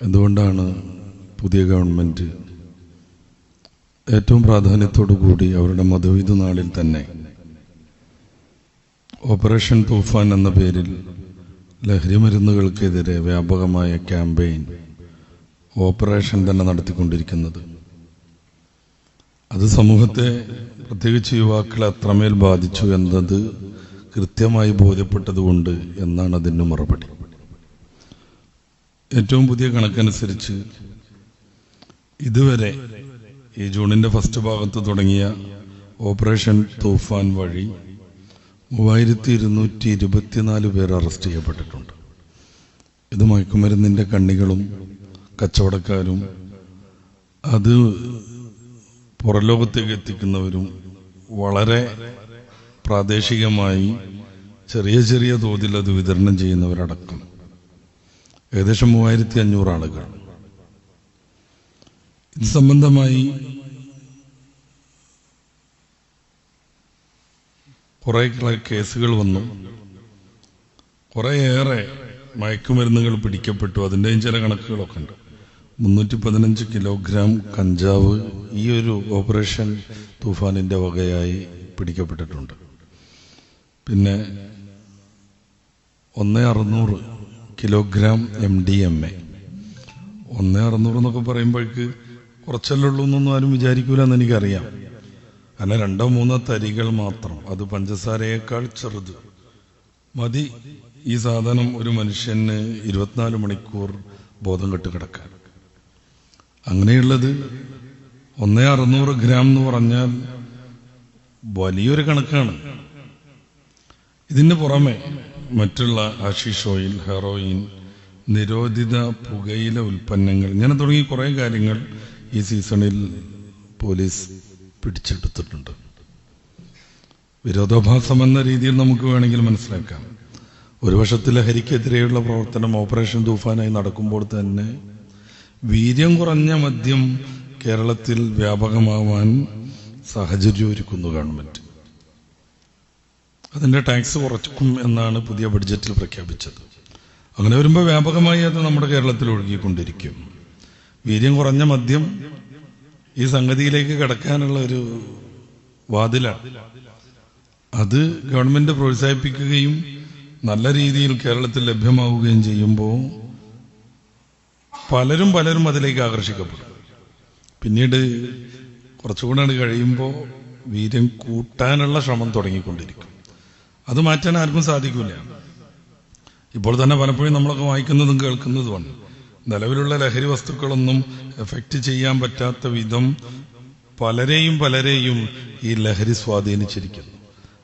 എന്തുകൊണ്ടാണ് പുതിയ ഗവൺമെൻറ് ഏറ്റവും പ്രാധാന്യത്തോടു കൂടി അവരുടെ മധുവിധു നാളിൽ തന്നെ ഓപ്പറേഷൻ തൂഫാൻ എന്ന പേരിൽ ലഹരി മരുന്നുകൾക്കെതിരെ വ്യാപകമായ ക്യാമ്പയിൻ ഓപ്പറേഷൻ തന്നെ നടത്തിക്കൊണ്ടിരിക്കുന്നത്? അത് സമൂഹത്തെ, പ്രത്യേകിച്ച് യുവാക്കളെ അത്രമേൽ ബാധിച്ചു എന്നത് കൃത്യമായി ബോധ്യപ്പെട്ടതുകൊണ്ട് എന്നാണ് അതിന് മറുപടി. ഏറ്റവും പുതിയ കണക്കനുസരിച്ച് ഇതുവരെ ഈ ജൂണിൻ്റെ ഫസ്റ്റ് ഭാഗത്ത് തുടങ്ങിയ ഓപ്പറേഷൻ തൂഫാൻ വഴി 3224 പേർ അറസ്റ്റ് ചെയ്യപ്പെട്ടിട്ടുണ്ട്. ഇത് മയക്കുമരുന്നിൻ്റെ കണ്ണികളും കച്ചവടക്കാരും അത് പുറലോകത്തേക്ക് എത്തിക്കുന്നവരും വളരെ പ്രാദേശികമായി ചെറിയ ചെറിയ തോതിൽ അത് വിതരണം ചെയ്യുന്നവരടക്കം ഏകദേശം 3500 ആളുകൾ. ഇത് സംബന്ധമായി കുറേ കേസുകൾ വന്നു. കുറേയേറെ മയക്കുമരുന്നുകൾ പിടിക്കപ്പെട്ടു. അതിൻ്റെയും ചില കണക്കുകളൊക്കെ ഉണ്ട്. 315 കിലോഗ്രാം കഞ്ചാവ് ഈ ഒരു ഓപ്പറേഷൻ തൂഫാനിൻ്റെ വകയായി പിടിക്കപ്പെട്ടിട്ടുണ്ട്. പിന്നെ 1600 കിലോഗ്രാം MDMA. 1600 എന്നൊക്കെ പറയുമ്പോഴേക്ക് കുറച്ചല്ലേ ഉള്ളൂ എന്നൊന്നും ആരും വിചാരിക്കൂല എന്ന് എനിക്കറിയാം. കാരണം 2-3 തരികൾ മാത്രം, അത് പഞ്ചസാരയേക്കാൾ ചെറുത് മതി ഈ സാധനം ഒരു മനുഷ്യന് 24 മണിക്കൂർ ബോധം കെട്ട് കിടക്കാൻ. അങ്ങനെയുള്ളത് 1600 ഗ്രാം എന്ന് പറഞ്ഞാൽ വലിയൊരു കണക്കാണ്. ഇതിന് പുറമെ മറ്റുള്ള ഹഷീഷ് ഓയിൽ, ഹെറോയിൻ, നിരോധിത പുകയില ഉൽപ്പന്നങ്ങൾ, ഇങ്ങനെ തുടങ്ങി കുറേ കാര്യങ്ങൾ ഈ സീസണിൽ പോലീസ് പിടിച്ചെടുത്തിട്ടുണ്ട്. വിരോധാഭാസം എന്ന രീതിയിൽ നമുക്ക് വേണമെങ്കിൽ മനസ്സിലാക്കാം. ഒരു വശത്ത് ലഹരിക്കെതിരെയുള്ള പ്രവർത്തനം ഓപ്പറേഷൻ തൂഫാനായി നടക്കുമ്പോൾ തന്നെ വീര്യം കുറഞ്ഞ മദ്യം കേരളത്തിൽ വ്യാപകമാവാൻ സാഹചര്യം ഒരുക്കുന്നു ഗവൺമെന്റ്. അതിൻ്റെ ടാക്സ് കുറയ്ക്കും എന്നാണ് പുതിയ ബഡ്ജറ്റിൽ പ്രഖ്യാപിച്ചത്. അങ്ങനെ വരുമ്പോൾ വ്യാപകമായി അത് നമ്മുടെ കേരളത്തിൽ ഒഴുകിക്കൊണ്ടിരിക്കും. വീര്യം കുറഞ്ഞ മദ്യം ഈ സംഗതിയിലേക്ക് കടക്കാനുള്ള ഒരു വാതിലാണ്. അത് ഗവൺമെന്റ് പ്രോത്സാഹിപ്പിക്കുകയും നല്ല രീതിയിൽ കേരളത്തിൽ ലഭ്യമാവുകയും ചെയ്യുമ്പോൾ പലരും അതിലേക്ക് ആകർഷിക്കപ്പെടും. പിന്നീട് കുറച്ചുകൂടെ കഴിയുമ്പോൾ വീര്യം കൂട്ടാനുള്ള ശ്രമം തുടങ്ങിക്കൊണ്ടിരിക്കും. അത് മാറ്റാൻ ആർക്കും സാധിക്കില്ല. ഇപ്പോൾ തന്നെ പലപ്പോഴും നമ്മളൊക്കെ വായിക്കുന്നതും കേൾക്കുന്നതുമാണ്. നിലവിലുള്ള ലഹരി വസ്തുക്കളൊന്നും എഫക്റ്റ് ചെയ്യാൻ പറ്റാത്ത വിധം പലരെയും ഈ ലഹരി സ്വാധീനിച്ചിരിക്കുന്നു.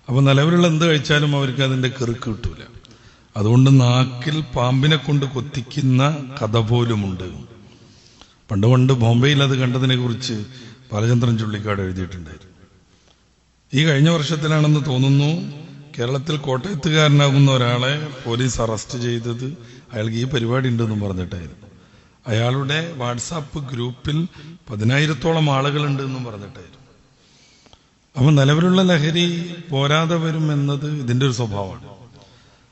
അപ്പൊ നിലവിലുള്ള എന്ത് കഴിച്ചാലും അവർക്ക് അതിന്റെ കിറുക്ക് കിട്ടൂല. അതുകൊണ്ട് നാക്കിൽ പാമ്പിനെ കൊണ്ട് കൊത്തിക്കുന്ന കഥ പോലുമുണ്ട്. പണ്ട് ബോംബെയിൽ അത് കണ്ടതിനെ കുറിച്ച് ബാലചന്ദ്രൻ ചുള്ളിക്കാട് എഴുതിയിട്ടുണ്ടായിരുന്നു. ഈ കഴിഞ്ഞ വർഷത്തിലാണെന്ന് തോന്നുന്നു കേരളത്തിൽ കോട്ടയത്തുകാരനാകുന്ന ഒരാളെ പോലീസ് അറസ്റ്റ് ചെയ്തത് അയാൾക്ക് ഈ പരിപാടി ഉണ്ടെന്നും പറഞ്ഞിട്ടായിരുന്നു. അയാളുടെ വാട്സാപ്പ് ഗ്രൂപ്പിൽ 10,000-ഓളം ആളുകളുണ്ട് എന്നും പറഞ്ഞിട്ടായിരുന്നു. അപ്പൊ നിലവിലുള്ള ലഹരി പോരാതെ വരും എന്നത് ഇതിന്റെ ഒരു സ്വഭാവമാണ്.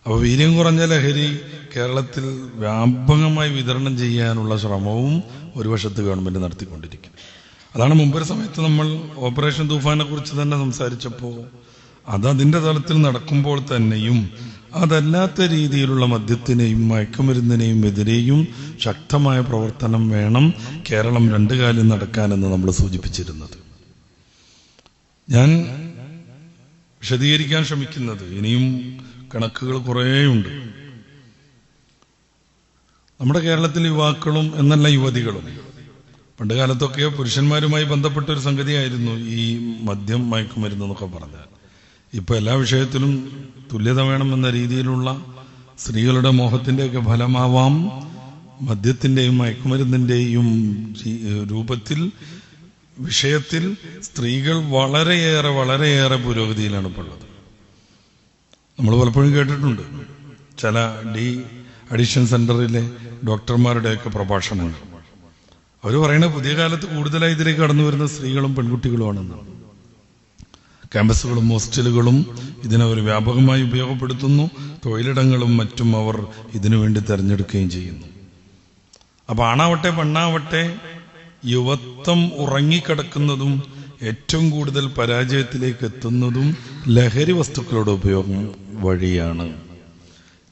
അപ്പൊ വീര്യം കുറഞ്ഞ ലഹരി കേരളത്തിൽ വ്യാപകമായി വിതരണം ചെയ്യാനുള്ള ശ്രമവും ഒരു വശത്ത് ഗവൺമെന്റ് നടത്തിക്കൊണ്ടിരിക്കും. അതാണ് മുമ്പൊരു സമയത്ത് നമ്മൾ ഓപ്പറേഷൻ തൂഫാനെ കുറിച്ച് തന്നെ സംസാരിച്ചപ്പോൾ അതിന്റെ തലത്തിൽ നടക്കുമ്പോൾ തന്നെയും അതല്ലാത്ത രീതിയിലുള്ള മദ്യത്തിനെയും മയക്കുമരുന്നിനെയും എതിരെയും ശക്തമായ പ്രവർത്തനം വേണം കേരളം 2 കാലിൽ നടക്കാനെന്ന് നമ്മൾ സൂചിപ്പിച്ചിരുന്നത്. ഞാൻ വിശദീകരിക്കാൻ ശ്രമിക്കുന്നത്, ഇനിയും കണക്കുകൾ കുറേയുണ്ട്. നമ്മുടെ കേരളത്തിൽ യുവാക്കളും എന്നല്ല യുവതികളും പണ്ട് കാലത്തൊക്കെ പുരുഷന്മാരുമായി ബന്ധപ്പെട്ട ഒരു സംഗതിയായിരുന്നു ഈ മദ്യം മയക്കുമരുന്ന് എന്നൊക്കെ പറഞ്ഞാൽ. ഇപ്പൊ എല്ലാ വിഷയത്തിലും തുല്യത വേണമെന്ന രീതിയിലുള്ള സ്ത്രീകളുടെ മോഹത്തിന്റെയൊക്കെ ഫലമാവാം മദ്യത്തിന്റെയും മയക്കുമരുന്നിന്റെയും വിഷയത്തിൽ സ്ത്രീകൾ വളരെയേറെ പുരോഗതിയിലാണ് ഇപ്പോൾ ഉള്ളത്. നമ്മൾ പലപ്പോഴും കേട്ടിട്ടുണ്ട് ചില അഡിക്ഷൻ സെന്ററിലെ ഡോക്ടർമാരുടെയൊക്കെ പ്രഭാഷണങ്ങൾ. അവർ പറയുന്നത് പുതിയ കാലത്ത് കൂടുതലായി ഇതിലേക്ക് കടന്നു വരുന്ന സ്ത്രീകളും പെൺകുട്ടികളുമാണെന്നാണ്. ക്യാമ്പസുകളും ഹോസ്റ്റലുകളും ഇതിനവർ വ്യാപകമായി ഉപയോഗപ്പെടുത്തുന്നു. തൊഴിലിടങ്ങളും മറ്റും അവർ ഇതിനുവേണ്ടി തിരഞ്ഞെടുക്കുകയും ചെയ്യുന്നു. അപ്പൊ ആണാവട്ടെ പെണ്ണാവട്ടെ യുവത്വം ഉറങ്ങിക്കിടക്കുന്നതും ഏറ്റവും കൂടുതൽ പരാജയത്തിലേക്ക് എത്തുന്നതും ലഹരി വസ്തുക്കളുടെ ഉപയോഗം വഴിയാണ്.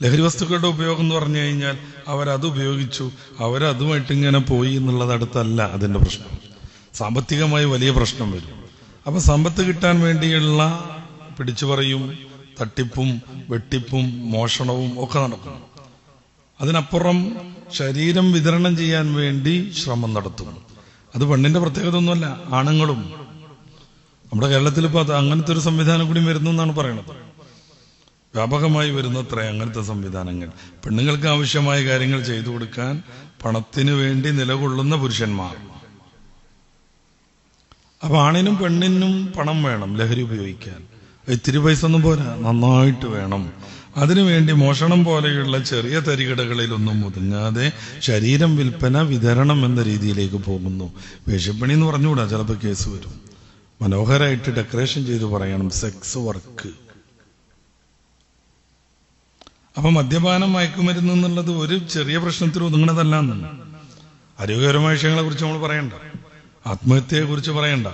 ലഹരി വസ്തുക്കളുടെ ഉപയോഗം എന്ന് പറഞ്ഞു കഴിഞ്ഞാൽ അവരത് ഉപയോഗിച്ചു, അവരതുമായിട്ട് ഇങ്ങനെ പോയി എന്നുള്ളത് അടുത്തല്ല അതിന്റെ പ്രശ്നം. സാമ്പത്തികമായി വലിയ പ്രശ്നം വരും. അപ്പൊ സമ്പത്ത് കിട്ടാൻ വേണ്ടിയുള്ള പിടിച്ചുപറിയും തട്ടിപ്പും വെട്ടിപ്പും മോഷണവും ഒക്കെ നടക്കും. അതിനപ്പുറം ശരീരം വിതരണം ചെയ്യാൻ വേണ്ടി ശ്രമം നടത്തും. അത് പെണ്ണിന്റെ പ്രത്യേകത ഒന്നുമല്ല, ആണുങ്ങളും. നമ്മുടെ കേരളത്തിൽ ഇപ്പൊ അത് അങ്ങനത്തെ ഒരു സംവിധാനം കൂടി വരുന്നു എന്നാണ് പറയുന്നത്. വ്യാപകമായി വരുന്നത്ര അങ്ങനത്തെ സംവിധാനങ്ങൾ. പെണ്ണുങ്ങൾക്ക് ആവശ്യമായ കാര്യങ്ങൾ ചെയ്തു കൊടുക്കാൻ പണത്തിന് വേണ്ടി നിലകൊള്ളുന്ന പുരുഷന്മാർ. അപ്പൊ ആണിനും പെണ്ണിനും പണം വേണം ലഹരി ഉപയോഗിക്കാൻ. ഇത്തിരി പൈസ ഒന്നും പോരാ, നന്നായിട്ട് വേണം. അതിനുവേണ്ടി മോഷണം പോലെയുള്ള ചെറിയ തരികിടകളിലൊന്നും ഒതുങ്ങാതെ ശരീരം വിൽപ്പന വിതരണം എന്ന രീതിയിലേക്ക് പോകുന്നു. വേശ്യപ്പണി എന്ന് പറഞ്ഞുകൂടാ, ചിലപ്പോൾ കേസ് വരും. മനോഹരമായിട്ട് ഡെക്കറേഷൻ ചെയ്ത് പറയണം സെക്സ് വർക്ക്. അപ്പൊ മദ്യപാനം മയക്കുമരുന്ന് എന്നുള്ളത് ഒരു ചെറിയ പ്രശ്നത്തിൽ ഒതുങ്ങണതല്ല എന്നാണ്. ആരോഗ്യപരമായ വിഷയങ്ങളെ കുറിച്ച് നമ്മൾ പറയണ്ട, ആത്മഹത്യയെ കുറിച്ച് പറയണ്ട,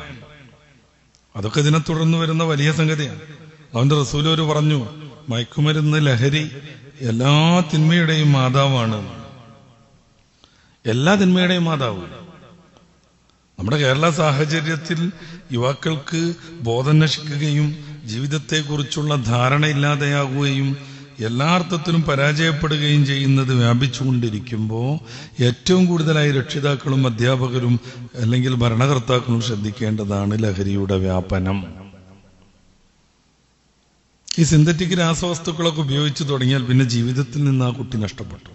അതൊക്കെ ഇതിനെ തുടർന്ന് വരുന്ന വലിയ സംഗതിയാണ്. അവന്റെ റസൂലൂര് പറഞ്ഞു, മയക്കുമരുന്ന് ലഹരി എല്ലാ തിന്മയുടെയും മാതാവാണ്. എല്ലാ തിന്മയുടെയും മാതാവ്. നമ്മുടെ കേരള സാഹചര്യത്തിൽ യുവാക്കൾക്ക് ബോധം നശിക്കുകയും ജീവിതത്തെക്കുറിച്ചുള്ള ധാരണയില്ലാതെയാകുകയും എല്ലാ അർത്ഥത്തിലും പരാജയപ്പെടുകയും ചെയ്യുന്നത് വ്യാപിച്ചുകൊണ്ടിരിക്കുമ്പോൾ ഏറ്റവും കൂടുതലായി രക്ഷിതാക്കളും അധ്യാപകരും അല്ലെങ്കിൽ ഭരണകർത്താക്കളും ശ്രദ്ധിക്കേണ്ടതാണ് ലഹരിയുടെ വ്യാപനം. ഈ സിന്തറ്റിക് രാസവസ്തുക്കളൊക്കെ ഉപയോഗിച്ച് തുടങ്ങിയാൽ പിന്നെ ജീവിതത്തിൽ നിന്ന് ആ കുട്ടി നഷ്ടപ്പെട്ടു.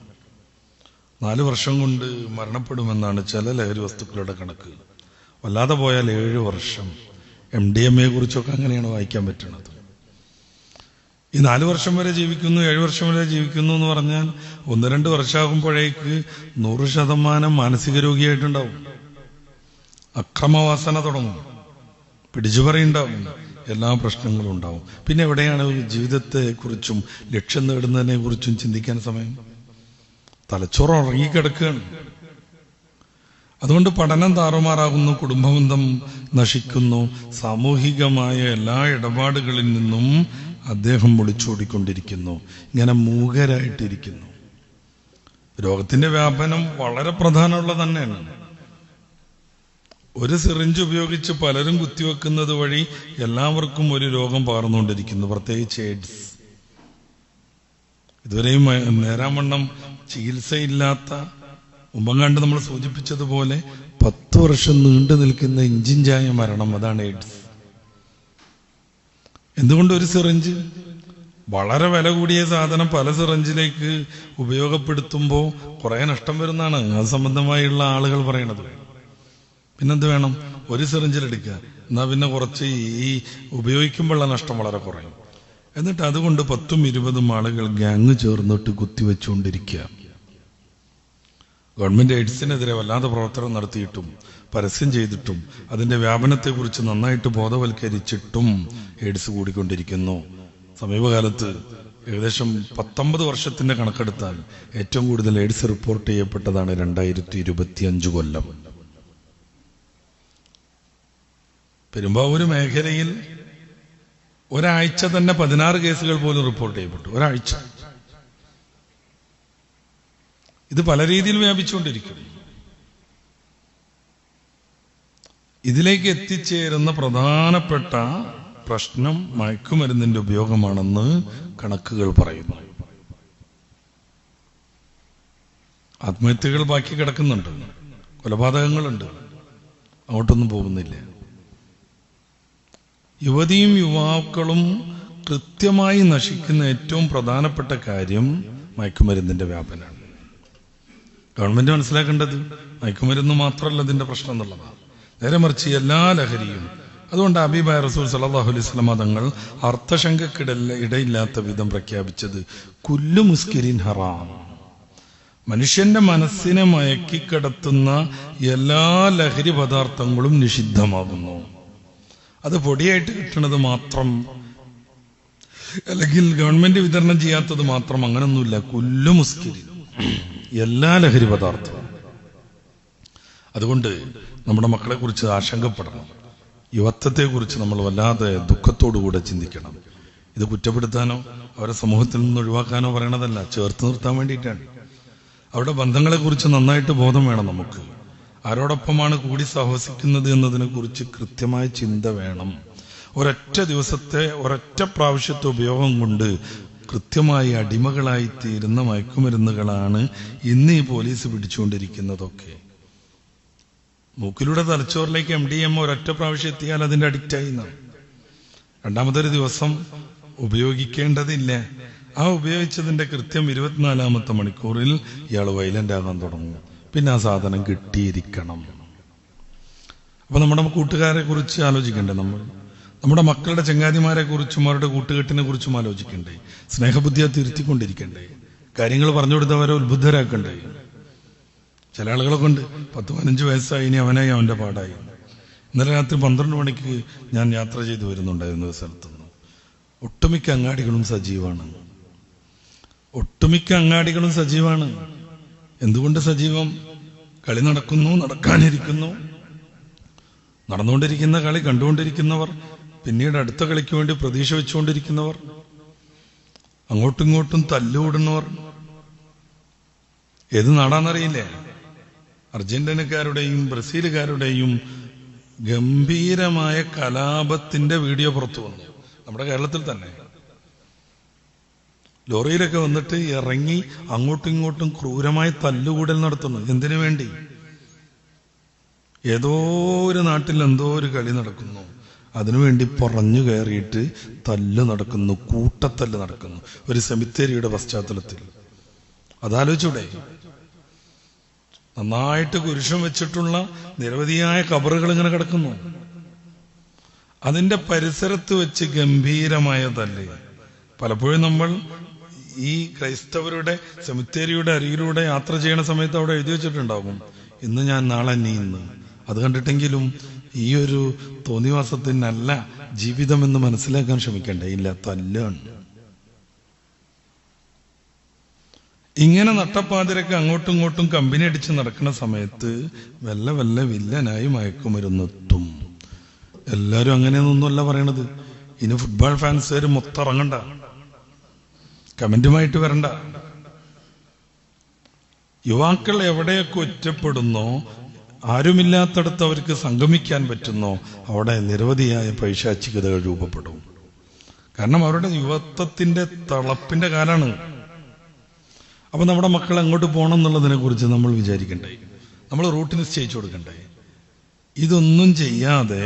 4 വർഷം കൊണ്ട് മരണപ്പെടുമെന്നാണ് ചില ലഹരി വസ്തുക്കളുടെ കണക്ക്. വല്ലാതെ പോയാൽ 7 വർഷം. MDMA കുറിച്ചൊക്കെ അങ്ങനെയാണ് വായിക്കാൻ പറ്റുന്നത്. ഈ 4 വർഷം വരെ ജീവിക്കുന്നു, 7 വർഷം വരെ ജീവിക്കുന്നു എന്ന് പറഞ്ഞാൽ 1-2 വർഷമാകുമ്പോഴേക്ക് 100% മാനസിക രോഗിയായിട്ടുണ്ടാവും. അക്രമവാസന തുടങ്ങും, പിടിച്ചുപറിയുണ്ടാവും, എല്ലാ പ്രശ്നങ്ങളും ഉണ്ടാവും. പിന്നെ എവിടെയാണ് ജീവിതത്തെക്കുറിച്ചും ലക്ഷ്യം നേടുന്നതിനെ കുറിച്ചും ചിന്തിക്കാൻ സമയം? തലച്ചോറ് ഉറങ്ങിക്കിടക്കുകയാണ്. അതുകൊണ്ട് പഠനം താറുമാറാകുന്നു, കുടുംബബന്ധം നശിക്കുന്നു, സാമൂഹികമായ എല്ലാ ഇടപാടുകളിൽ നിന്നും അദ്ദേഹം ഒളിച്ചോടിക്കൊണ്ടിരിക്കുന്നു, ഇങ്ങനെ മൂകരായിട്ടിരിക്കുന്നു. രോഗത്തിന്റെ വ്യാപനം വളരെ പ്രധാനമുള്ള തന്നെയാണ്. ഒരു സിറിഞ്ച് ഉപയോഗിച്ച് പലരും കുത്തിവെക്കുന്നത് വഴി എല്ലാവർക്കും ഒരു രോഗം പകർന്നുകൊണ്ടിരിക്കുന്നു, പ്രത്യേകിച്ച് എയ്ഡ്സ്. ഇതുവരെയും നേരാവണ്ണം ചികിത്സയില്ലാത്ത, മുമ്പങ്ങാണ്ട് നമ്മൾ സൂചിപ്പിച്ചതുപോലെ 10 വർഷം നീണ്ടു നിൽക്കുന്ന ഇഞ്ചിഞ്ചായ മരണം, അതാണ് എയ്ഡ്സ്. എന്തുകൊണ്ട് ഒരു സിറിഞ്ച്? വളരെ വില കൂടിയ സാധനം പല സിറിഞ്ചിലേക്ക് ഉപയോഗപ്പെടുത്തുമ്പോൾ കുറെ നഷ്ടം വരുന്നതാണ് അത് സംബന്ധമായുള്ള ആളുകൾ പറയണത്. പിന്നെന്ത് വേണം? ഒരു സിറിഞ്ചിലെടുക്കുക, എന്നാൽ പിന്നെ കുറച്ച് ഈ ഉപയോഗിക്കുമ്പോഴുള്ള നഷ്ടം വളരെ കുറയും. എന്നിട്ട് അതുകൊണ്ട് 10-20 ആളുകൾ ഗ്യാങ് ചേർന്നിട്ട് കുത്തിവെച്ചുകൊണ്ടിരിക്കുക. ഗവൺമെന്റ് എയ്ഡ്സിനെതിരെ വല്ലാതെ പ്രവർത്തനം നടത്തിയിട്ടും പരസ്യം ചെയ്തിട്ടും അതിന്റെ വ്യാപനത്തെക്കുറിച്ച് നന്നായിട്ട് ബോധവൽക്കരിച്ചിട്ടും എയ്ഡ്സ് കൂടിക്കൊണ്ടിരിക്കുന്നു. സമീപകാലത്ത് ഏകദേശം 19 വർഷത്തിന്റെ കണക്കെടുത്താൽ ഏറ്റവും കൂടുതൽ എയ്ഡ്സ് റിപ്പോർട്ട് ചെയ്യപ്പെട്ടതാണ് 2025 കൊല്ലം. പെരുമ്പാവൂര് മേഖലയിൽ ഒരാഴ്ച തന്നെ 16 കേസുകൾ പോലും റിപ്പോർട്ട് ചെയ്യപ്പെട്ടു. ഒരാഴ്ച. ഇത് പല രീതിയിൽ വ്യാപിച്ചുകൊണ്ടിരിക്കും. ഇതിലേക്ക് എത്തിച്ചേരുന്ന പ്രധാനപ്പെട്ട പ്രശ്നം മയക്കുമരുന്നിന്റെ ഉപയോഗമാണെന്ന് കണക്കുകൾ പറയുന്നു. ആത്മഹത്യകൾ ബാക്കി കിടക്കുന്നുണ്ട്, കൊലപാതകങ്ങളുണ്ട്, അങ്ങോട്ടൊന്നും പോകുന്നില്ല. യുവതിയും യുവാക്കളും കൃത്യമായി നശിക്കുന്ന ഏറ്റവും പ്രധാനപ്പെട്ട കാര്യം മയക്കുമരുന്നിന്റെ വ്യാപനമാണ്. ഗവൺമെന്റ് മനസ്സിലാക്കേണ്ടത് മയക്കുമരുന്ന് മാത്രമല്ല ഇതിന്റെ പ്രശ്നം എന്നുള്ളതാണ്, നേരെ മറിച്ച് എല്ലാ ലഹരിയും. അതുകൊണ്ട് ഹബീബായ റസൂൽ സല്ലല്ലാഹു അലൈഹി വസല്ലം തങ്ങൾ അർത്ഥശങ്കക്കിടയില്ലാത്ത വിധം പ്രഖ്യാപിച്ചത് കുല്ലു മുസ്കിരിൻ ഹറാം. മനുഷ്യന്റെ മനസ്സിനെ മയക്കിക്കിടത്തുന്ന എല്ലാ ലഹരി പദാർത്ഥങ്ങളും നിഷിദ്ധമാകുന്നു. അത് പൊടിയായിട്ട് കിട്ടുന്നത് മാത്രം, അല്ലെങ്കിൽ ഗവൺമെന്റ് വിതരണം ചെയ്യാത്തത് മാത്രം, അങ്ങനൊന്നുമില്ല. കുല്ലു മുസ്കിരിൻ, എല്ലാ ലഹരി പദാർത്ഥവും. അതുകൊണ്ട് നമ്മുടെ മക്കളെക്കുറിച്ച് ആശങ്കപ്പെടണം. യുവത്വത്തെക്കുറിച്ച് നമ്മൾ വല്ലാതെ ദുഃഖത്തോടുകൂടെ ചിന്തിക്കണം. ഇത് കുറ്റപ്പെടുത്താനോ അവരെ സമൂഹത്തിൽ നിന്ന് ഒഴിവാക്കാനോ പറയണതല്ല, ചേർത്ത് നിർത്താൻ വേണ്ടിയിട്ടാണ്. അവരുടെ ബന്ധങ്ങളെക്കുറിച്ച് നന്നായിട്ട് ബോധം വേണം നമുക്ക്. ആരോടൊപ്പമാണ് കൂടി സഹവസിക്കുന്നത് എന്നതിനെ കുറിച്ച് കൃത്യമായ ചിന്ത വേണം. ഒരൊറ്റ ദിവസത്തെ ഒരൊറ്റ പ്രാവശ്യത്തെ ഉപയോഗം കൊണ്ട് കൃത്യമായി അടിമകളായിത്തീരുന്ന മയക്കുമരുന്നുകളാണ് ഇന്ന് ഈ പോലീസ് പിടിച്ചുകൊണ്ടിരിക്കുന്നതൊക്കെ. മൂക്കിലൂടെ തലച്ചോറിലേക്ക് MDMA ഒരൊറ്റ പ്രാവശ്യം എത്തിയാൽ അതിന്റെ അഡിക്റ്റായി എന്നാണ്. രണ്ടാമതൊരു ദിവസം ഉപയോഗിക്കേണ്ടതില്ല. ആ ഉപയോഗിച്ചതിന്റെ കൃത്യം 24ാമത്തെ മണിക്കൂറിൽ ഇയാൾ വയലന്റ് ആകാൻ തുടങ്ങും. പിന്നെ ആ സാധനം കിട്ടിയിരിക്കണം. അപ്പൊ നമ്മുടെ കൂട്ടുകാരെ കുറിച്ച് ആലോചിക്കണ്ടേ? നമ്മുടെ മക്കളുടെ ചങ്ങാതിമാരെ കുറിച്ചും അവരുടെ കൂട്ടുകെട്ടിനെ കുറിച്ചും ആലോചിക്കണ്ടേ? സ്നേഹബുദ്ധിയെ തിരുത്തിക്കൊണ്ടിരിക്കണ്ടേ? കാര്യങ്ങൾ പറഞ്ഞു കൊടുത്തവരെ ഉത്ബുദ്ധരാക്കണ്ടേ? ചില ആളുകളെ കൊണ്ട് 10-15 വയസ്സായി, ഇനി അവനായി അവന്റെ പാടായി. ഇന്നലെ രാത്രി 12 മണിക്ക് ഞാൻ യാത്ര ചെയ്തു വരുന്നുണ്ടായിരുന്നു ഒരു സ്ഥലത്തുനിന്ന്. ഒട്ടുമിക്ക അങ്ങാടികളും സജീവമാണ്. എന്തുകൊണ്ട് സജീവം? കളി നടക്കുന്നു, നടക്കാനിരിക്കുന്നു. നടന്നുകൊണ്ടിരിക്കുന്ന കളി കണ്ടുകൊണ്ടിരിക്കുന്നവർ, പിന്നീട് അടുത്ത കളിക്ക് വേണ്ടി പ്രതീക്ഷ വെച്ചുകൊണ്ടിരിക്കുന്നവർ, അങ്ങോട്ടും ഇങ്ങോട്ടും തല്ലുകൂടുന്നവർ. ഏത് നാടാന്നറിയില്ലേ? അർജന്റീനക്കാരുടെയും ബ്രസീലുകാരുടെയും ഗംഭീരമായ കലാപത്തിന്റെ വീഡിയോ പുറത്തു വന്നു. നമ്മുടെ കേരളത്തിൽ തന്നെ ലോറിയിലൊക്കെ വന്നിട്ട് ഇറങ്ങി അങ്ങോട്ടും ഇങ്ങോട്ടും ക്രൂരമായി തല്ലുകൂടൽ നടത്തുന്നു. എന്തിനു വേണ്ടി? ഏതോ ഒരു നാട്ടിൽ എന്തോ ഒരു കളി നടക്കുന്നു, അതിനുവേണ്ടി പറഞ്ഞു കയറിയിട്ട് തല്ല് നടക്കുന്നു, കൂട്ടത്തല്ല് നടക്കുന്നു ഒരു സെമിത്തേരിയുടെ പശ്ചാത്തലത്തിൽ. അതാലോചിച്ചൂടെ? നന്നായിട്ട് കുരിശം വെച്ചിട്ടുള്ള നിരവധിയായ കബറുകൾ ഇങ്ങനെ കിടക്കുന്നു. അതിന്റെ പരിസരത്ത് വെച്ച് ഗംഭീരമായ തല്ല്. പലപ്പോഴും നമ്മൾ ഈ ക്രൈസ്തവരുടെ സെമിത്തേരിയുടെ അരികിലൂടെ യാത്ര ചെയ്യുന്ന സമയത്ത് അവിടെ എഴുതി വെച്ചിട്ടുണ്ടാകും, ഇന്ന് ഞാൻ, നാളെ നീ. ഇന്ന് അത് കണ്ടിട്ടെങ്കിലും ഈ ഒരു തോന്നിവാസത്തിനല്ല ജീവിതമെന്ന് മനസ്സിലാക്കാൻ ശ്രമിക്കണ്ടേ? ഇല്ല, തല്ലാണ്. ഇങ്ങനെ നട്ടപ്പാതിരൊക്കെ അങ്ങോട്ടും ഇങ്ങോട്ടും കമ്പനി അടിച്ച് നടക്കുന്ന സമയത്ത് വല്ല വില്ലനായി മയക്കുമരുന്നെത്തും. എല്ലാരും അങ്ങനെയൊന്നുമല്ല പറയണത്. ഇനി ഫുട്ബോൾ ഫാൻസുകാർ മൊത്തം ഇറങ്ങണ്ട, കമന്റുമായിട്ട് വരണ്ട. യുവാക്കൾ എവിടെയൊക്കെ ഒറ്റപ്പെടുന്നോ, ആരുമില്ലാത്തടത്ത് അവർക്ക് സംഗമിക്കാൻ പറ്റുന്നോ, അവിടെ നിരവധിയായ പൈശാചികതകൾ രൂപപ്പെടും. കാരണം അവരുടെ യുവത്വത്തിന്റെ തളപ്പിന്റെ കാലാണ്. അപ്പൊ നമ്മുടെ മക്കൾ എങ്ങോട്ട് പോകണം എന്നുള്ളതിനെ കുറിച്ച് നമ്മൾ വിചാരിക്കണ്ടേ? നമ്മൾ റൂട്ട് നിശ്ചയിച്ചു കൊടുക്കണ്ടേ? ഇതൊന്നും ചെയ്യാതെ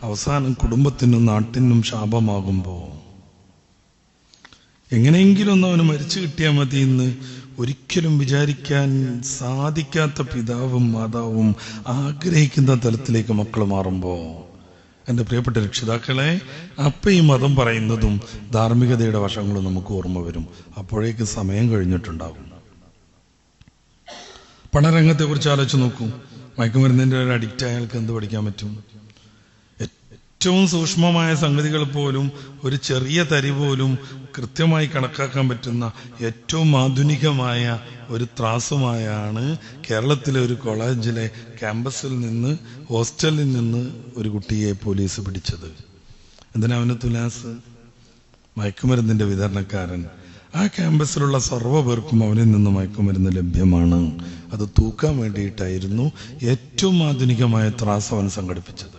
അവസാനം കുടുംബത്തിനും നാട്ടിനും ശാപമാകുമ്പോ എങ്ങനെയെങ്കിലും ഒന്ന് അവന് മരിച്ചു കിട്ടിയാൽ മതി എന്ന് ഒരിക്കലും വിചാരിക്കാൻ സാധിക്കാത്ത പിതാവും മാതാവും ആഗ്രഹിക്കുന്ന തലത്തിലേക്ക് മക്കൾ മാറുമ്പോ, എൻ്റെ പ്രിയപ്പെട്ട രക്ഷിതാക്കളെ, അപ്പൊ ഈ മതം പറയുന്നതും ധാർമ്മികതയുടെ വശങ്ങളും നമുക്ക് ഓർമ്മ വരും. അപ്പോഴേക്ക് സമയം കഴിഞ്ഞിട്ടുണ്ടാകും. പഠനരംഗത്തെ കുറിച്ച് ആലോചിച്ച് നോക്കൂ. മയക്കുമരുന്നിന്റെ ഒരു അഡിക്റ്റ് അയാൾക്ക് എന്ത് പഠിക്കാൻ പറ്റും? ഏറ്റവും സൂക്ഷ്മമായ സംഗതികൾ പോലും, ഒരു ചെറിയ തരി പോലും കൃത്യമായി കണക്കാക്കാൻ പറ്റുന്ന ഏറ്റവും ആധുനികമായ ഒരു ത്രാസുമായാണ് കേരളത്തിലെ ഒരു കോളേജിലെ ക്യാമ്പസിൽ നിന്ന്, ഹോസ്റ്റലിൽ നിന്ന് ഒരു കുട്ടിയെ പോലീസ് പിടിച്ചത്. എന്തിനാ അവന് തുലാസ്? മയക്കുമരുന്നിന്റെ വിതരണക്കാരൻ. ആ ക്യാമ്പസിലുള്ള സർവ്വ പേർക്കും അവനിൽ നിന്ന് മയക്കുമരുന്ന് ലഭ്യമാണ്. അത് തൂക്കാൻ വേണ്ടിയിട്ടായിരുന്നു ഏറ്റവും ആധുനികമായ ത്രാസ് അവൻ സംഘടിപ്പിച്ചത്.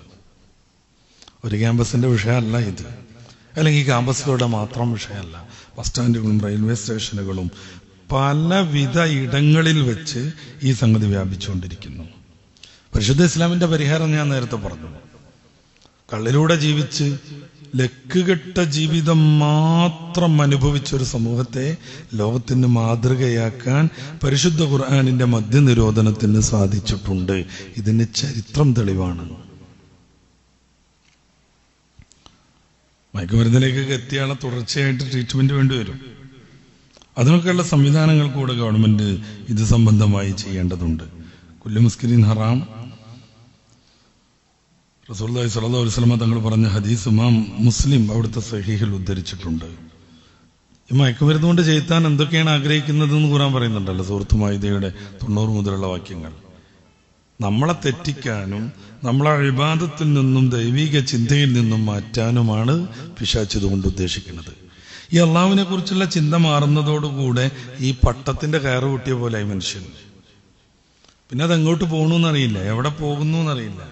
ഒരു ക്യാമ്പസിന്റെ വിഷയമല്ല ഇത്, അല്ലെങ്കിൽ ക്യാമ്പസുകളുടെ മാത്രം വിഷയമല്ല. ബസ് സ്റ്റാൻഡുകളും റെയിൽവേ സ്റ്റേഷനുകളും പലവിധ ഇടങ്ങളിൽ വെച്ച് ഈ സംഗതി വ്യാപിച്ചുകൊണ്ടിരിക്കുന്നു. പരിശുദ്ധ ഇസ്ലാമിന്റെ പരിഹാരം ഞാൻ നേരത്തെ പറഞ്ഞു. കള്ളിലൂടെ ജീവിച്ച് ലക്കുകെട്ട ജീവിതം മാത്രം അനുഭവിച്ചൊരു സമൂഹത്തെ ലോകത്തിന് മാതൃകയാക്കാൻ പരിശുദ്ധ ഖുർആനിന്റെ മദ്യനിരോധനത്തിന് സാധിച്ചിട്ടുണ്ട്. ഇതിന് ചരിത്രം തെളിവാണ്. മയക്കുമരുന്നിലേക്കൊക്കെ എത്തിയാളെ തുടർച്ചയായിട്ട് ട്രീറ്റ്മെന്റ് വേണ്ടിവരും. അതിനൊക്കെയുള്ള സംവിധാനങ്ങൾ കൂടെ ഗവൺമെന്റ് ഇത് സംബന്ധമായി ചെയ്യേണ്ടതുണ്ട്. കുല്ലു മുസ്കിരീൻ ഹറാം. റസൂലുള്ളാഹി സ്വല്ലല്ലാഹു അലൈഹി വസല്ലം തങ്ങൾ പറഞ്ഞ ഹദീസ് ഇമാം മുസ്ലിം അവിടുത്തെ സഹീഹിൽ ഉദ്ധരിച്ചിട്ടുണ്ട്. ഈ മയക്കുമരുന്ന് കൊണ്ട് ചെയ്താൻ എന്തൊക്കെയാണ് ആഗ്രഹിക്കുന്നതെന്ന് ഖുർആൻ പറയുന്നുണ്ടല്ലോ. സൂറത്ത് മാഇദയുടെ 90 മുതലുള്ള വാക്യങ്ങൾ. നമ്മളെ തെറ്റിക്കാനും നമ്മളെ ഇബാദത്തിൽ നിന്നും ദൈവിക ചിന്തയിൽ നിന്നും മാറ്റാനുമാണ് പിശാച് ഇതുകൊണ്ട് ഉദ്ദേശിക്കുന്നത്. ഈ അള്ളാഹുവിനെ കുറിച്ചുള്ള ചിന്ത മാറുന്നതോടുകൂടെ ഈ പട്ടത്തിന്റെ കയറ് പൊട്ടിയ പോലെയായി മനുഷ്യൻ. പിന്നെ അതെങ്ങോട്ട് പോകണമെന്നറിയില്ല, എവിടെ പോകുന്നു എന്നറിയില്ല.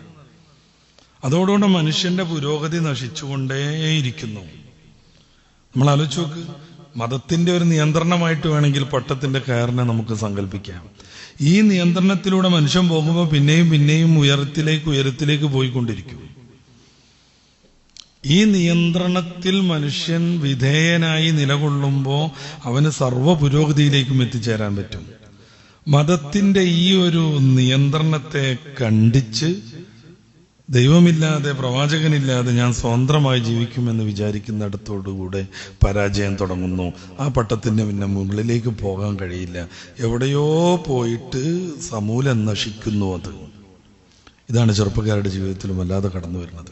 അതോടുകൂടെ മനുഷ്യന്റെ പുരോഗതി നശിച്ചുകൊണ്ടേയിരിക്കുന്നു. നമ്മൾ ആലോചിച്ച് നോക്ക്, മതത്തിന്റെ ഒരു നിയന്ത്രണമായിട്ട് വേണമെങ്കിൽ പട്ടത്തിന്റെ കയറിനെ നമുക്ക് സങ്കല്പിക്കാം. ഈ നിയന്ത്രണത്തിലൂടെ മനുഷ്യൻ പോകുമ്പോൾ പിന്നെയും പിന്നെയും ഉയരത്തിലേക്ക് പോയിക്കൊണ്ടിരിക്കും. ഈ നിയന്ത്രണത്തിൽ മനുഷ്യൻ വിധേയനായി നിലകൊള്ളുമ്പോൾ അവന് സർവ്വ പുരോഗതിയിലേക്കും എത്തിച്ചേരാൻ പറ്റും. മതത്തിന്റെ ഈ ഒരു നിയന്ത്രണത്തെ കണ്ടിച്ച് ദൈവമില്ലാതെ പ്രവാചകനില്ലാതെ ഞാൻ സ്വതന്ത്രമായി ജീവിക്കുമെന്ന് വിചാരിക്കുന്നിടത്തോടുകൂടെ പരാജയം തുടങ്ങുന്നു. ആ പട്ടത്തിന് പിന്നെ മുകളിലേക്ക് പോകാൻ കഴിയില്ല, എവിടെയോ പോയിട്ട് സമൂലം നശിക്കുന്നു. ഇതാണ് ചെറുപ്പക്കാരുടെ ജീവിതത്തിലും വല്ലാതെ കടന്നു വരുന്നത്.